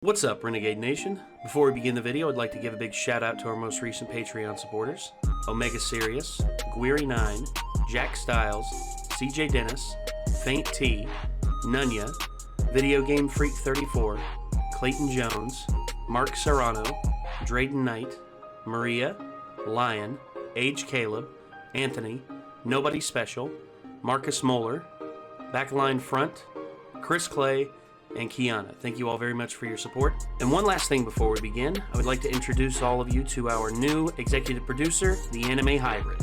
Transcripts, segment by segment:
What's up, Renegade Nation? Before we begin the video, I'd like to give a big shout out to our most recent Patreon supporters: Omega Sirius, Guiri9, Jack Styles, CJ Dennis, Faint T, Nunya, Video Game Freak 34, Clayton Jones, Mark Serrano, Drayden Knight, Maria, Lion, Age Caleb, Anthony, Nobody Special, Marcus Moeller, Backline Front, Chris Clay, and Kiana. Thank you all very much for your support. And one last thing before we begin, I would like to introduce all of you to our new executive producer, the Anime Hybrid.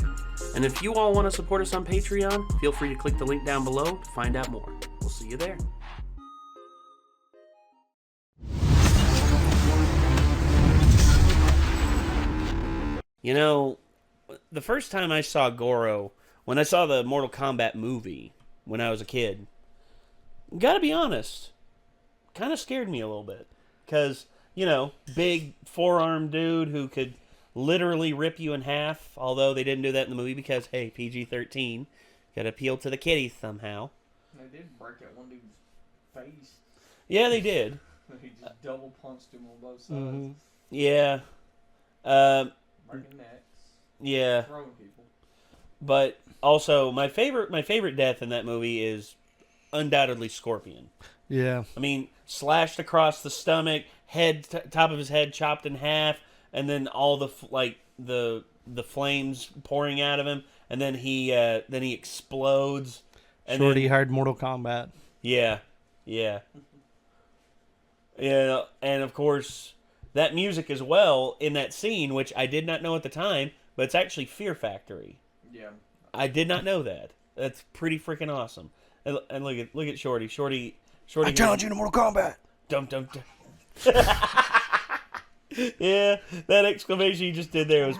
And if you all want to support us on Patreon, feel free to click the link down below to find out more. We'll see you there. You know, the first time I saw Goro, when I saw the Mortal Kombat movie when I was a kid, gotta be honest, kind of scared me a little bit. Because, you know, big four-armed dude who could literally rip you in half, although they didn't do that in the movie because, hey, PG-13, gotta appeal to the kiddies somehow. They did break that one dude's face. Yeah, they did. He just double punched him on both sides. Mm-hmm. Yeah. Breaking necks. Yeah. Throwing people. But also, my favorite death in that movie is undoubtedly Scorpion. Yeah. I mean, slashed across the stomach, top of his head chopped in half, and then all the flames pouring out of him, and then he explodes. And Shorty hard Mortal Kombat. Yeah, yeah, yeah, and of course that music as well in that scene, which I did not know at the time, but it's actually Fear Factory. Yeah. I did not know that. That's pretty freaking awesome. And look at Shorty. Shorty. I challenge you to Mortal Kombat. Dum dum dum. Yeah, that exclamation you just did there was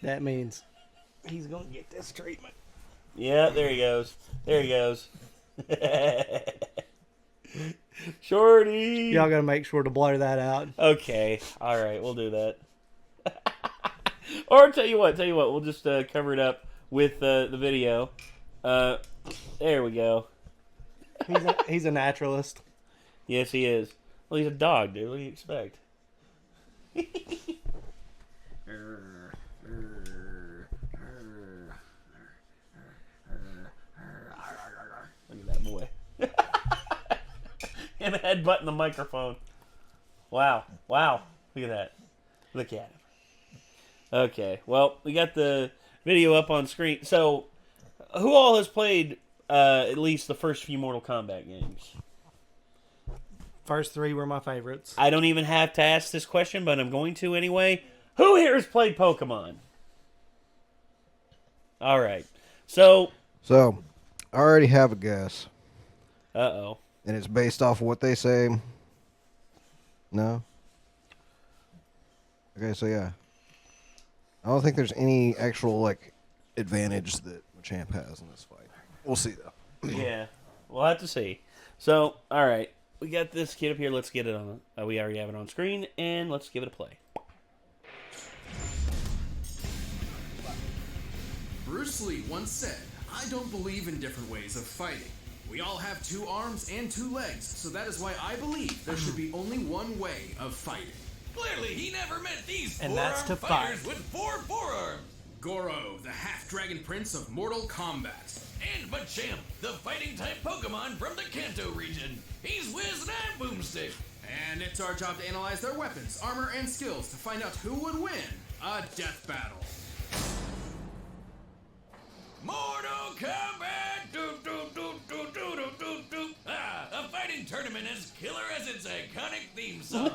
That means he's gonna get this treatment. Yeah, there he goes. There he goes. Shorty. Y'all gotta make sure to blur that out. Okay. All right, we'll do that. Or tell you what, we'll just cover it up with the video. There we go. He's a naturalist. Yes, he is. Well, he's a dog, dude. What do you expect? Look at that boy. And headbutting the microphone. Wow. Wow. Look at that. Look at him. Okay. Well, we got the video up on screen. So, who all has played at least the first few Mortal Kombat games? First three were my favorites. I don't even have to ask this question, but I'm going to anyway. Who here has played Pokemon? All right. So, I already have a guess. uh-oh. And it's based off of what they say. No? Okay, so yeah. I don't think there's any actual, advantage that Machamp has in this fight. We'll see, though. Yeah. We'll have to see. So, all right. We got this kid up here. Let's get it on. We already have it on screen, and let's give it a play. Bruce Lee once said, "I don't believe in different ways of fighting. We all have two arms and two legs, so that is why I believe there should be only one way of fighting." Clearly, he never met these And that's to four-armed fighters fight. with four forearms. Goro, the half-dragon prince of Mortal Kombat. And Machamp, the fighting-type Pokemon from the Kanto region. He's Wiz and I'm Boomstick. And it's our job to analyze their weapons, armor, and skills to find out who would win a death battle. Mortal Kombat! Doop, doop, doop, doop, doop, doop, doop, doop. A fighting tournament as killer as its iconic theme song.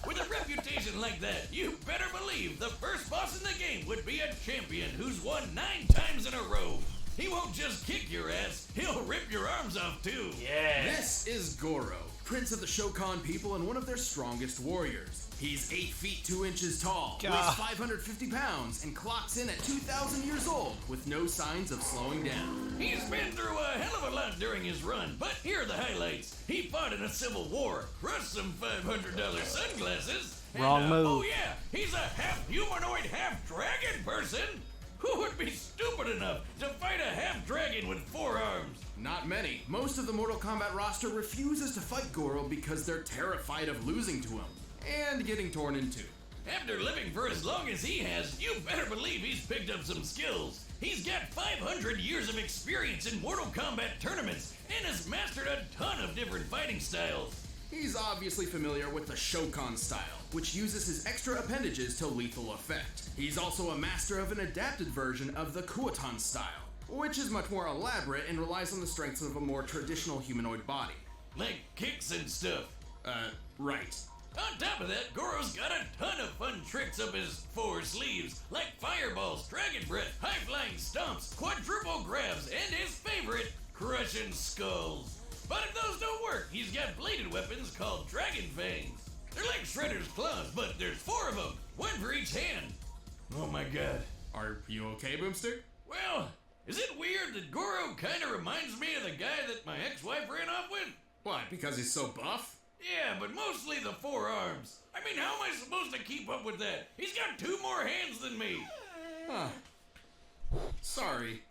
With a reputation like that, you better believe the first boss in the game would be a champion who's won 9 times in a row. He won't just kick your ass, he'll rip your arms off too. Yeah. This is Goro, prince of the Shokan people and one of their strongest warriors. He's 8 feet 2 inches tall, weighs 550 pounds, and clocks in at 2,000 years old with no signs of slowing down. He's been through a hell of a lot during his run, but here are the highlights. He fought in a civil war, crushed some $500 sunglasses. Wrong and, move. Oh yeah, he's a half humanoid, half dragon person. Who would be stupid enough to fight a half-dragon with 4 arms? Not many. Most of the Mortal Kombat roster refuses to fight Goro because they're terrified of losing to him and getting torn in two. After living for as long as he has, you better believe he's picked up some skills. He's got 500 years of experience in Mortal Kombat tournaments and has mastered a ton of different fighting styles. He's obviously familiar with the Shokan style, which uses his extra appendages to lethal effect. He's also a master of an adapted version of the Kuotan style, which is much more elaborate and relies on the strengths of a more traditional humanoid body. Like kicks and stuff. Right. On top of that, Goro's got a ton of fun tricks up his 4 sleeves, like fireballs, dragon breath, high-flying stomps, quadruple grabs, and his favorite, crushing skulls. But if those don't work, he's got bladed weapons called dragon fangs. They're like Shredder's claws, but there's 4 of them, 1 for each hand. Oh my god. Are you okay, Boomstick? Well, is it weird that Goro kinda reminds me of the guy that my ex-wife ran off with? What, because he's so buff? Yeah, but mostly the 4 arms. I mean, how am I supposed to keep up with that? He's got 2 more hands than me. Huh. Sorry.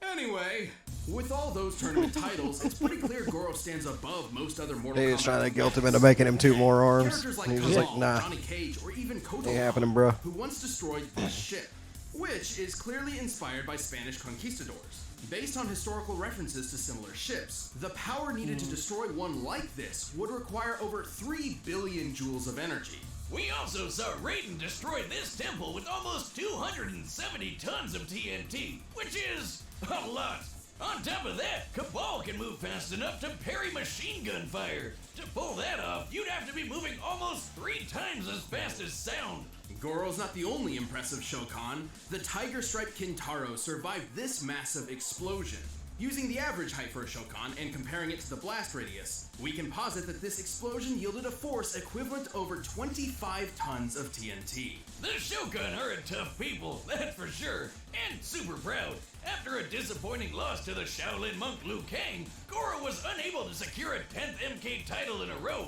Anyway, with all those tournament titles, it's pretty clear Goro stands above most other Mortal Kombat. He was trying to guilt him into making him 2 more arms. Characters like He was just like, Kabal, nah, Johnny Cage, or even Kotal, ain't happening, bro. who once destroyed this ship, which is clearly inspired by Spanish conquistadors. Based on historical references to similar ships, the power needed to destroy one like this would require over 3 billion joules of energy. We also saw Raiden destroy this temple with almost 270 tons of TNT, which is a lot. On top of that, Kabal can move fast enough to parry machine gun fire. To pull that off, you'd have to be moving almost 3 times as fast as sound. Goro's not the only impressive Shokan. The Tiger Stripe Kintaro survived this massive explosion. Using the average height for a Shokan and comparing it to the blast radius, we can posit that this explosion yielded a force equivalent to over 25 tons of TNT. The Shokan are a tough people, that's for sure, and super proud. After a disappointing loss to the Shaolin monk Liu Kang, Goro was unable to secure a 10th MK title in a row.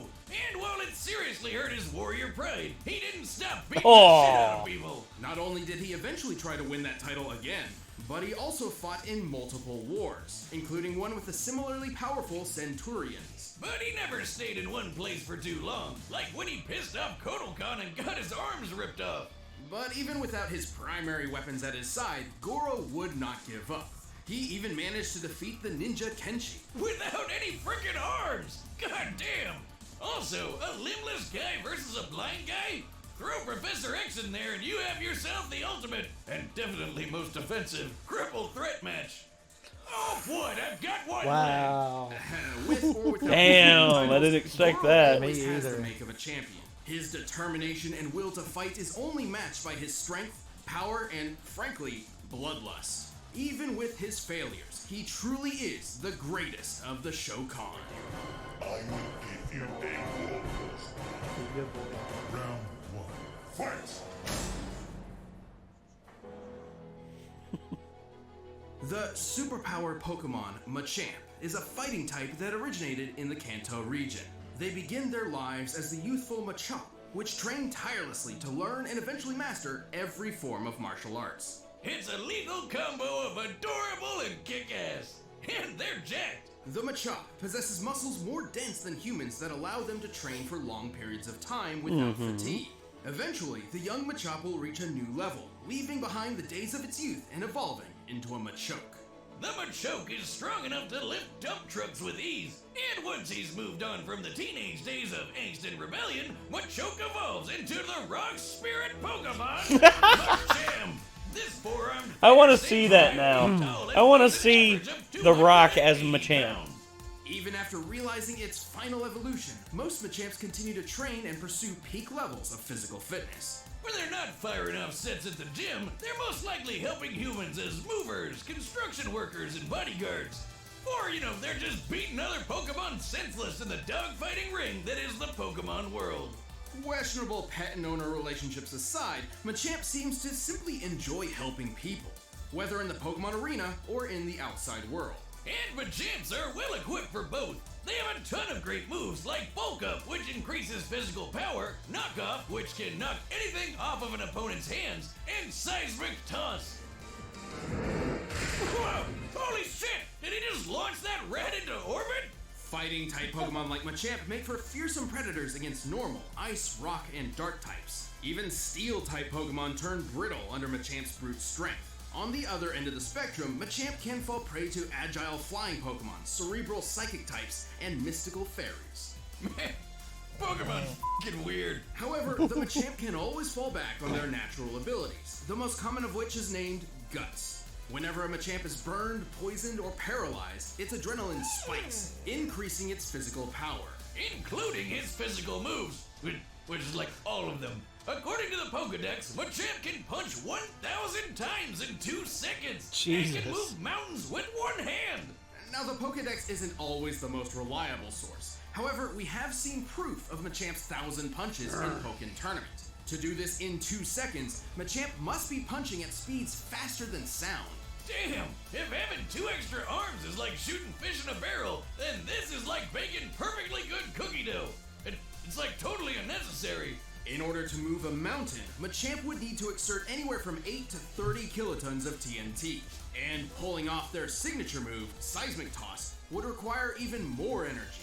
And while it seriously hurt his warrior pride, he didn't stop beating the shit out of people. Not only did he eventually try to win that title again, but he also fought in multiple wars, including one with the similarly powerful Centurions. But he never stayed in one place for too long, like when he pissed off Kodokan and got his arms ripped off. But even without his primary weapons at his side, Goro would not give up. He even managed to defeat the ninja Kenshi. Without any frickin' arms! God damn! Also, a limbless guy versus a blind guy? Throw Professor X in there and you have yourself the ultimate, and definitely most offensive, cripple threat match. Oh boy, I've got one! Wow. With or without Damn, titles, I didn't expect Goro that. always Me has either. the make of a champion. His determination and will to fight is only matched by his strength, power, and, frankly, bloodlust. Even with his failures, he truly is the greatest of the Shokan. I will give you a war. Good boy. Round 1. Fight! The superpower Pokemon Machamp is a fighting type that originated in the Kanto region. They begin their lives as the youthful Machamp, which train tirelessly to learn and eventually master every form of martial arts. It's a lethal combo of adorable and kick-ass. And they're jacked. The Machamp possesses muscles more dense than humans that allow them to train for long periods of time without fatigue. Eventually, the young Machamp will reach a new level, leaving behind the days of its youth and evolving into a Machoke. The Machoke is strong enough to lift dump trucks with ease, and once he's moved on from the teenage days of angst and rebellion, Machoke evolves into the rock spirit Pokemon, Machamp. This four-armed I want to fierce see and that 5 now. feet tall and I want to weighs an see average of The Rock as 280 Machamp. pounds. Even after realizing its final evolution, most Machamps continue to train and pursue peak levels of physical fitness. When they're not firing off sets at the gym, they're most likely helping humans as movers, construction workers, and bodyguards. Or, they're just beating other Pokemon senseless in the dogfighting ring that is the Pokemon world. Questionable pet and owner relationships aside, Machamp seems to simply enjoy helping people, whether in the Pokemon arena or in the outside world. And Machamps are well equipped for both. They have a ton of great moves like Bulk Up, which increases physical power, Knock Off, which can knock anything off of an opponent's hands, and Seismic Toss. Whoa! Holy shit! Did he just launch that rat into orbit? Fighting-type Pokemon like Machamp make for fearsome predators against normal, ice, rock, and dark types. Even Steel-type Pokemon turn brittle under Machamp's brute strength. On the other end of the spectrum, Machamp can fall prey to agile flying Pokemon, cerebral psychic types, and mystical fairies. Man, Pokemon's f***ing weird. However, the Machamp can always fall back on their natural abilities, the most common of which is named Guts. Whenever a Machamp is burned, poisoned, or paralyzed, its adrenaline spikes, increasing its physical power. Including his physical moves, which is like all of them. According to the Pokedex, Machamp can punch 1,000 times in 2 seconds. Jesus. And can move mountains with one hand. Now, the Pokedex isn't always the most reliable source. However, we have seen proof of Machamp's 1,000 punches in Pokken Tournament. To do this in 2 seconds, Machamp must be punching at speeds faster than sound. Damn, if having 2 extra arms is like shooting fish in a barrel, then this is like baking perfectly good cookie dough. It's like totally unnecessary. In order to move a mountain, Machamp would need to exert anywhere from 8 to 30 kilotons of TNT. And pulling off their signature move, Seismic Toss, would require even more energy.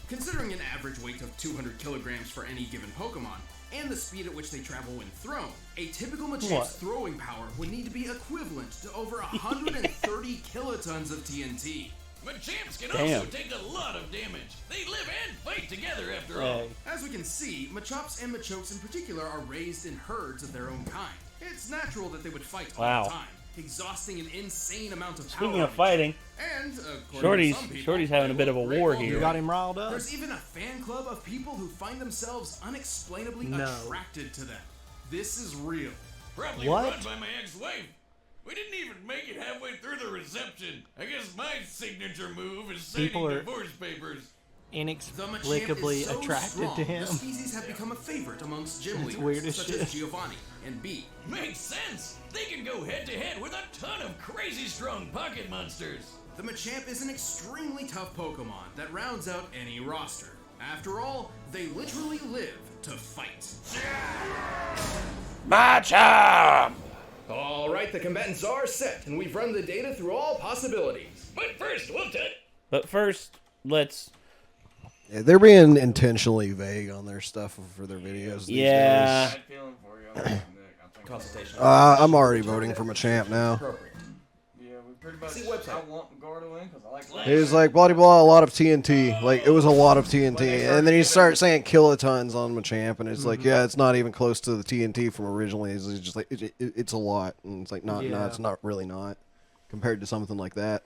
Considering an average weight of 200 kilograms for any given Pokemon, and the speed at which they travel when thrown, a typical Machamp's throwing power would need to be equivalent to over 130 kilotons of TNT. Machamps can also take a lot of damage. They live and fight together after all. As we can see, Machops and Machokes in particular are raised in herds of their own kind. It's natural that they would fight all the time, exhausting an insane amount of power. Speaking of fighting, and according to some people, Shorty's having a bit of a war here. You got him riled up. There's even a fan club of people who find themselves unexplainably attracted to them. This is real. Probably run by my ex-wife. We didn't even make it halfway through the reception. I guess my signature move is signing divorce papers. Inexplicably attracted to him. The species have become a favorite amongst gym leaders, weird as such shit. as Giovanni and B. Makes sense. They can go head-to-head with a ton of crazy strong pocket monsters. The Machamp is an extremely tough Pokemon that rounds out any roster. After all, they literally live to fight. Machamp! Alright, the combatants are set, and we've run the data through all possibilities. But first, let's... Yeah, they're being intentionally vague on their stuff for their videos. These days. Bad feeling for you. I think Consultation. I'm already voting for Machamp now. yeah, we pretty much. I want Goro in because I like. He was like, blah, blah, blah, a lot of TNT. Like, it was a lot of TNT. And then he started saying kilotons on Machamp, and it's like, yeah, it's not even close to the TNT from originally. It's just like, it's a lot. And it's like, no, it's not really not. Compared to something like that.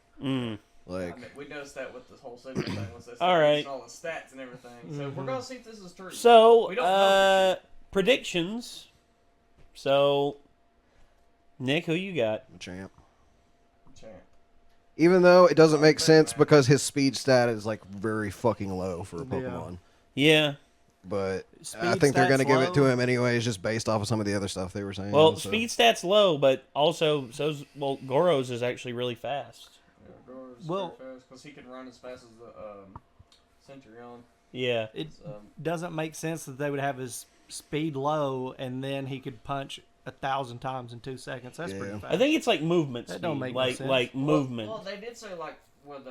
Like, I mean, we noticed that with this whole Sigma thing. All right. All the stats and everything. So we're going to see if this is true. So, we don't know for sure. predictions. So, Nick, who you got? Machamp. Champ. Even though it doesn't make sense because his speed stat is like very fucking low for a Pokemon. Yeah. But Speed I think they're going to stat's give it to low. him anyways, just based off of some of the other stuff they were saying. Well, so. speed stat's low, but also, Goro's is actually really fast. Yeah, Goro's Well- very fast because he can run as fast as the Centurion. Yeah. It So, doesn't make sense that they would have his speed low and then he could punch 1,000 times in 2 seconds. That's pretty fast. I think it's like movement That speed. don't make no like, sense. like movement. Well, they did say like with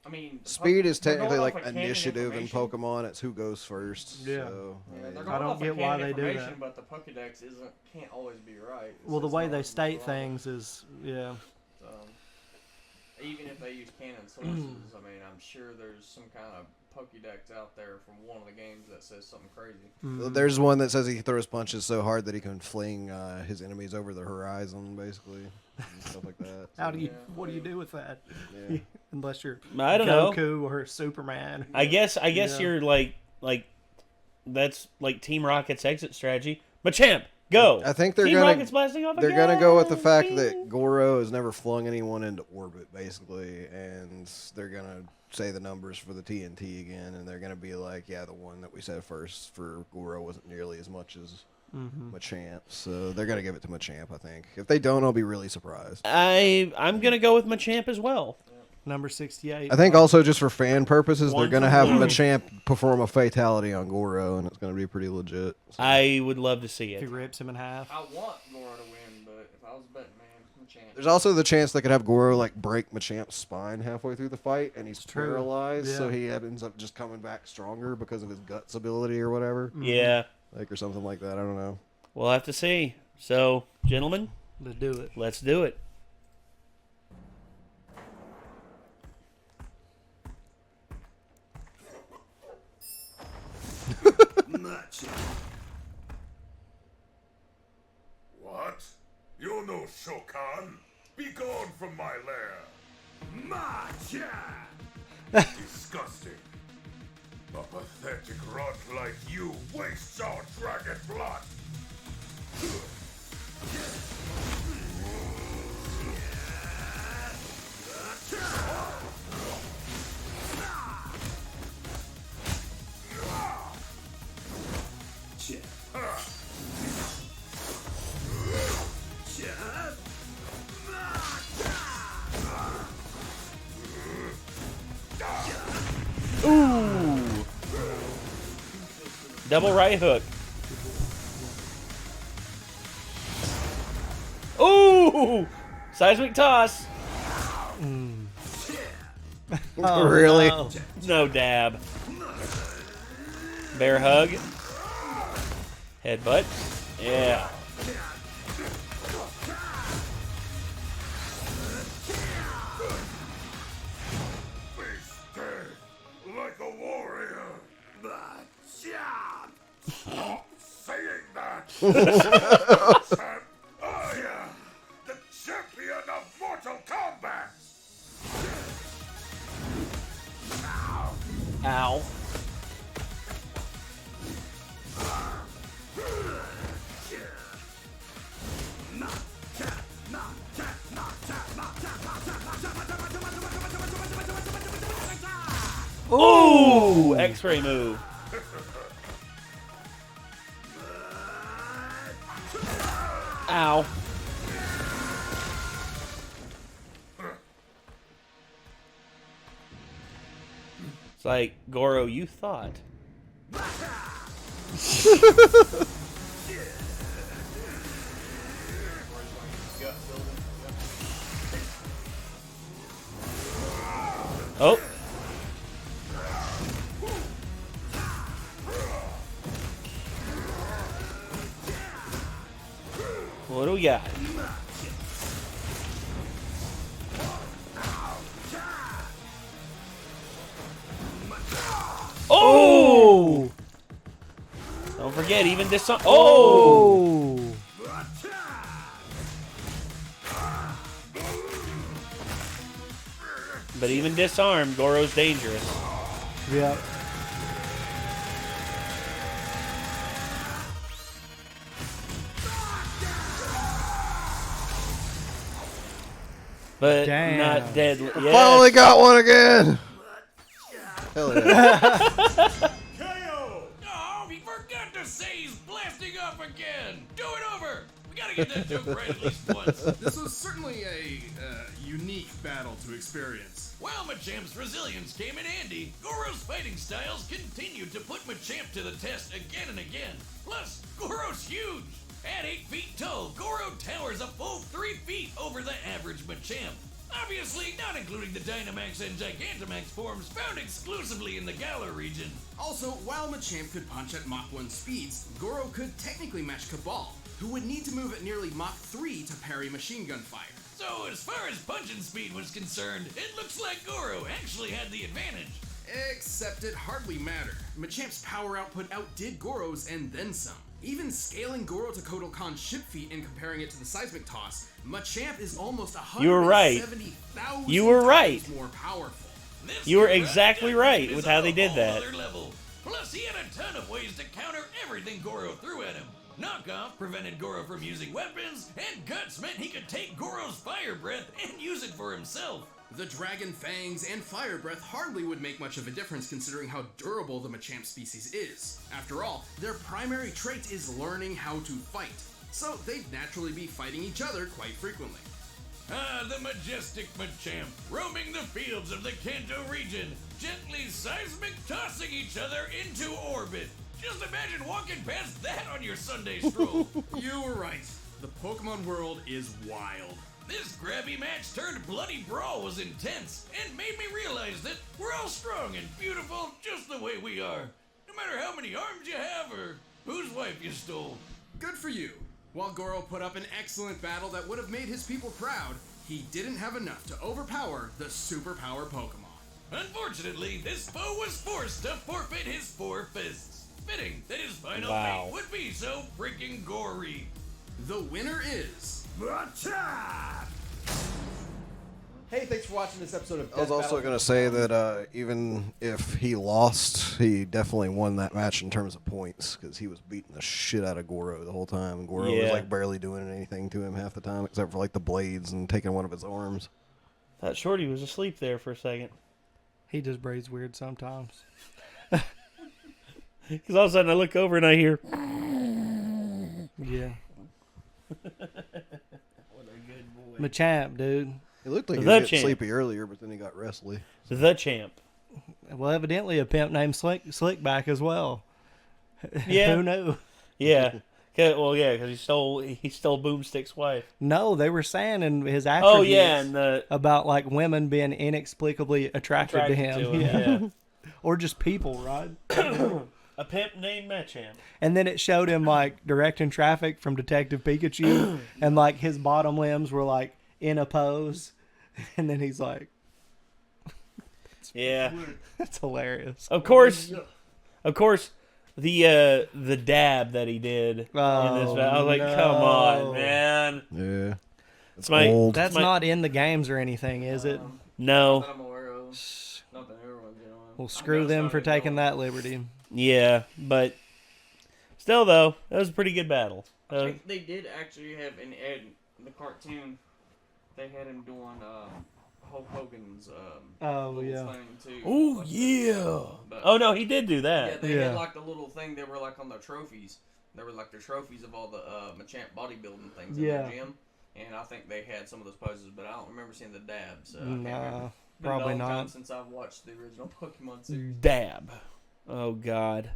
I mean, Speed is they're going technically off like of canon initiative in information. Pokemon. It's who goes first. Yeah. So, Yeah, they're I going don't off of get why canon they do information, that. But the Pokédex can't always be right. Well, the It's way not they always state right. things is, yeah. So, even if they use canon sources, I mean, I'm sure there's some kind of Pokédex out there from one of the games that says something crazy. there's one that says he throws punches so hard that he can fling his enemies over the horizon, basically, and stuff like that. How do you? Yeah. What do you do with that? Yeah. Unless you're I don't know. Goku or Superman. I guess Yeah. you're like that's like Team Rocket's exit strategy. Machamp, go! I think they're Team gonna Rocket's blasting off they're again. gonna go with the fact that Goro has never flung anyone into orbit, basically, and they're gonna say the numbers for the TNT again, and they're gonna be like, yeah, the one that we said first for Goro wasn't nearly as much as Machamp, so they're gonna give it to Machamp. I think if they don't, I'll be really surprised. I'm gonna go with Machamp as well. Number 68. I think also just for fan purposes, One they're going to for have blue. Machamp perform a fatality on Goro, and it's going to be pretty legit. So. I would love to see If he it. rips him in half. I want Goro to win, but if I was betting, man, Machamp. There's also the chance they could have Goro like break Machamp's spine halfway through the fight, and he's true. paralyzed, so Yeah. he ends up just coming back stronger because of his guts ability or whatever, Yeah, like or something like that. I don't know. we'll have to see. So, gentlemen, Let's do it. let's do it. What? You're no Shokan. Be gone from my lair. Machamp! Disgusting. A pathetic runt like you wastes our dragon blood. Ooh! Double right hook. Ooh! Seismic toss. Really? No. No dab. Bear hug. Headbutt. Yeah. Face dead, like a warrior. Machamp! Stop saying that! Machamp, I am the champion of Mortal Kombat! Ow. Ooh! X-ray move. Ow. It's like, Goro, you thought. Oh. What do we got? Oh! Don't forget, even this song. Oh! Oh. But even disarmed, Goro's dangerous. Yep. But Damn. not deadly. Yes. Finally got one again. Hell yeah! KO! Oh, he forgot to say he's blasting off again! Do it over! We gotta get that joke right at least once. This was certainly a unique battle to experience. While Machamp's resilience came in handy, Goro's fighting styles continued to put Machamp to the test again and again. Plus, Goro's huge! At 8 feet tall, Goro towers a full 3 feet over the average Machamp. Obviously, not including the Dynamax and Gigantamax forms found exclusively in the Galar region. Also, while Machamp could punch at Mach 1 speeds, Goro could technically match Cabal, who would need to move at nearly Mach 3 to parry machine gun fire. So, as far as punching speed was concerned, it looks like Goro actually had the advantage. Except it hardly mattered. Machamp's power output outdid Goro's and then some. Even scaling Goro to Kotal Khan's ship feet and comparing it to the seismic toss, Machamp is almost 170,000 You were right. You were right. times more powerful. This You were guy exactly right is with on how a they did whole that. other level. Plus, he had a ton of ways to counter everything Goro threw at him. Knockoff prevented Goro from using weapons, and Guts meant he could take Goro's fire breath and use it for himself. The Dragon Fangs and Fire Breath hardly would make much of a difference considering how durable the Machamp species is. After all, their primary trait is learning how to fight, so they'd naturally be fighting each other quite frequently. Ah, the majestic Machamp, roaming the fields of the Kanto region, gently seismic tossing each other into orbit. Just imagine walking past that on your Sunday stroll. You were right. The Pokemon world is wild. This grabby match turned bloody brawl was intense and made me realize that we're all strong and beautiful just the way we are. No matter how many arms you have or whose wife you stole. Good for you. While Goro put up an excellent battle that would have made his people proud, he didn't have enough to overpower the superpower Pokemon. Unfortunately, this foe was forced to forfeit his 4 fists. Fitting that his final Wow. fate would be so freaking gory. The winner is... Machamp! Hey, thanks for watching this episode of I was also going to say that even if he lost, he definitely won that match in terms of points because he was beating the shit out of Goro the whole time. And Goro was like barely doing anything to him half the time except for like the blades and taking one of his arms. Thought Shorty was asleep there for a second. He just breathes weird sometimes. Because all of a sudden I look over and I hear... Yeah. What a good boy. Machamp, dude. He looked like he The was getting champ. sleepy earlier, but then he got restless. The champ. Well, evidently a pimp named Slickback as well. Yeah. Who knew? Yeah. Well, yeah, because he stole Boomstick's wife. No, they were saying in his attributes Oh, yeah, and about like women being inexplicably attracted to him. Yeah. Or just people, right? A pimp named Machamp. And then it showed him like directing traffic from Detective Pikachu, and like his bottom limbs were like in a pose, and then he's like, Yeah. "That's hilarious." Of course, the dab that he did in this, I was like, come on, man. Yeah. It's my old. That's not in the games or anything, is it? No. That I'm aware of. Not the newer ones, you know. Well, screw them for taking that liberty. Yeah, but still, though, that was a pretty good battle. I think they did actually have in the cartoon. They had him doing Hulk Hogan's Oh yeah. thing too. Oh Like, yeah. but- Oh no, he did do Yeah, that. they Yeah. had like the little thing. They were like on their trophies. They were like the trophies of all the Machamp bodybuilding things in Yeah. their gym. And I think they had some of those poses, but I don't remember seeing the dab. So I can't remember. Nah, Been a probably long time not. since I've watched the original Pokemon series. Dab. Oh god.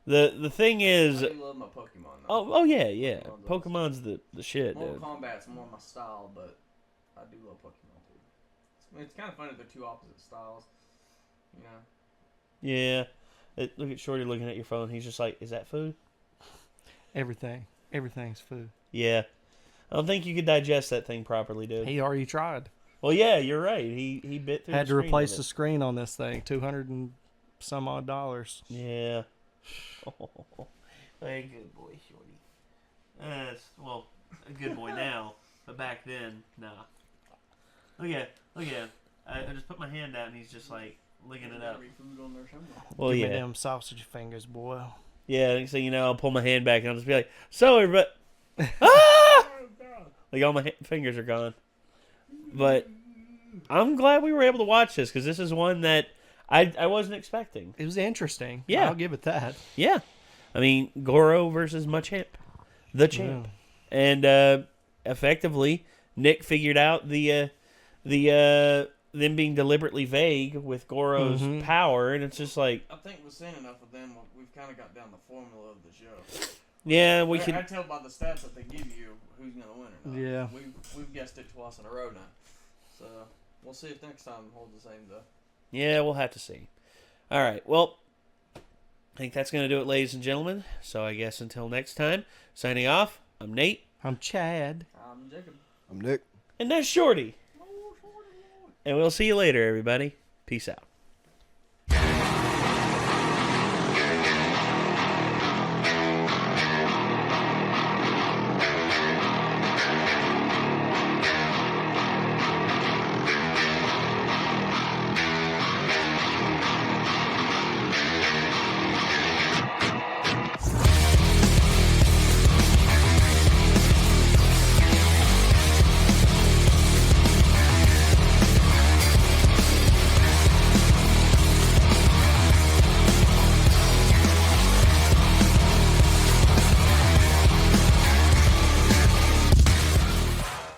The thing is, I do love my Pokemon though. oh yeah, yeah. Love those. Pokemon's the shit, Mortal dude. Kombat's more my style, but I do love Pokemon too. It's kind of funny they're two opposite styles, you know. Yeah. Look at Shorty looking at your phone. He's just like, is that food? Everything's food. Yeah. I don't think you could digest that thing properly, dude. He already tried. Well, yeah, you're right. He bit through Had the to screen replace with the it. screen on this thing. $200 and some odd dollars. Yeah. Hey, good boy, Shorty. Well, a good boy now, but back then, nah. Look at him. I just put my hand out and he's just like licking it up. Gotta be food on there somewhere. Well, Give me yeah. them sausage fingers, boy. Yeah, next thing you know, I'll pull my hand back and I'll just be like, so everybody. Ah! Like all my fingers are gone. But I'm glad we were able to watch this because this is one that I wasn't expecting. It was interesting. Yeah. I'll give it that. Yeah. I mean, Goro versus Machamp. The champ. And effectively, Nick figured out the them being deliberately vague with Goro's power, and it's just like, I think we've seen enough of them. We've kind of got down the formula of the show. yeah, we I could. tell by the stats that they give you who's going to win or not. Yeah. We've guessed it twice in a row now. So we'll see if next time holds the same though. Yeah, we'll have to see. All right, well, I think that's going to do it, ladies and gentlemen. So I guess until next time, signing off, I'm Nate. I'm Chad. I'm Jacob. I'm Nick. And that's Shorty. And we'll see you later, everybody. Peace out.